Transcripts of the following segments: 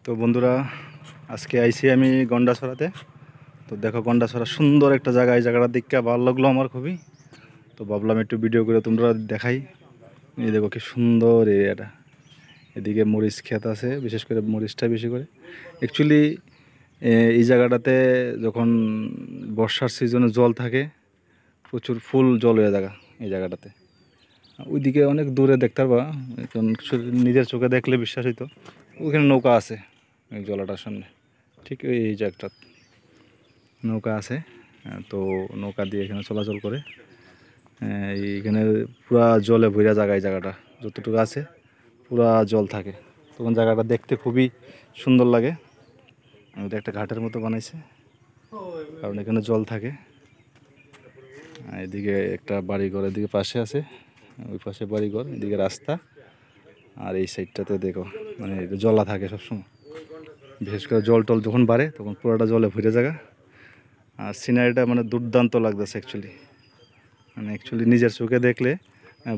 তো বন্ধুরা, আজকে আইছি আমি গন্ডাছড়াতে। তো দেখো, গন্ডাছড়া সুন্দর একটা জায়গা। এই জায়গাটা দেখতে ভালো লাগলো আমার খুবই। তো ভাবলাম একটু ভিডিও করে তোমরা দেখাই। এই দেখো কি সুন্দর এরিয়াটা। এদিকে মরিচ ক্ষেত আছে, বিশেষ করে মরিচটা বেশি করে। অ্যাকচুয়ালি এই জায়গাটাতে যখন বর্ষার সিজনে জল থাকে, প্রচুর ফুল জল হয়ে জায়গা এই জায়গাটাতে। ওইদিকে অনেক দূরে দেখতে পারবা, নিজের চোখে দেখলে বিশ্বাস হইতো। ওইখানে নৌকা আছে এই জলাটার সামনে, ঠিক এই জায়গাটা নৌকা আছে। তো নৌকা দিয়ে এখানে চলাচল করে। এইখানে পুরা জলে ভরা জায়গা, এই জায়গাটা যতটুকু আছে পুরা জল থাকে। তখন জায়গাটা দেখতে খুবই সুন্দর লাগে। এটা একটা ঘাটের মতো বানাইছে, কারণ এখানে জল থাকে। এদিকে একটা বাড়িঘর এদিকে পাশে আছে, ওই পাশে বাড়িঘর, এদিকে রাস্তা। আর এই সাইডটাতে দেখো মানে জলা থাকে সবসময়। বিশেষ করে জল টল যখন বাড়ে তখন পুরোটা জলে ভরে জায়গা। আর সিনারিটা মানে দুর্দান্ত লাগতেছে অ্যাকচুয়ালি। মানে অ্যাকচুয়ালি নিজের চোখে দেখলে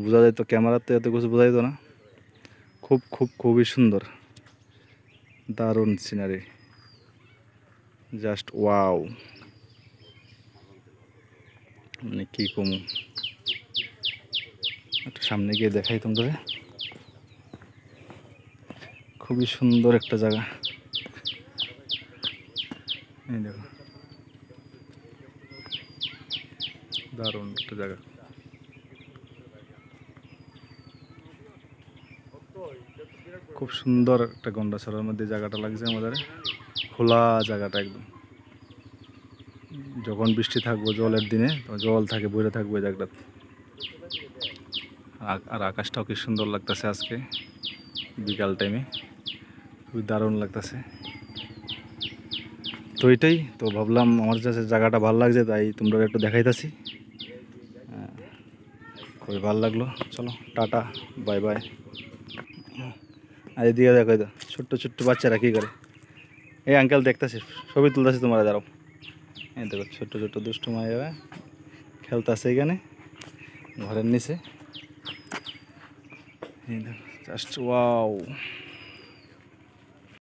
বোঝা যেত, ক্যামেরাতে এত কিছু বোঝা যেত না। খুবই সুন্দর, দারুণ সিনারি, জাস্ট ওয়াও। মানে কী কমু, একটু সামনে গিয়ে দেখাই তোমাদের। খুবই সুন্দর একটা জায়গা। এই দেখো, দারুণ একটা জায়গা। খুব সুন্দর একটা গন্ডাছড়ার মধ্যে জায়গাটা লাগছে আমাদের। খোলা জায়গাটা একদম। যখন বৃষ্টি থাকবো জলের দিনে, তো জল থাকে, বইরে থাকবে জায়গাটা। আর আকাশটাও কি সুন্দর লাগতেছে আজকে বিকাল টাইমে, খুবই দারুণ লাগতেছে। তো এটাই তো ভাবলাম, আমার কাছে জায়গাটা ভালো লাগছে তাই তোমরা একটু দেখাইতেছি। খুবই ভালো লাগলো। চলো টাটা, বাই বাই। আর এদিকে দেখো, ছোট্ট ছোট্ট বাচ্চারা কী করে। এই আঙ্কেল দেখতেছি, ছবি তুলতেছি, তোমরা দাঁড়াও। এই দেখো ছোট্ট ছোট্ট দুষ্টু মায়েরা খেলতেছে এখানে ঘরের নিচে। এই দেখো জাস্ট ওয়াও।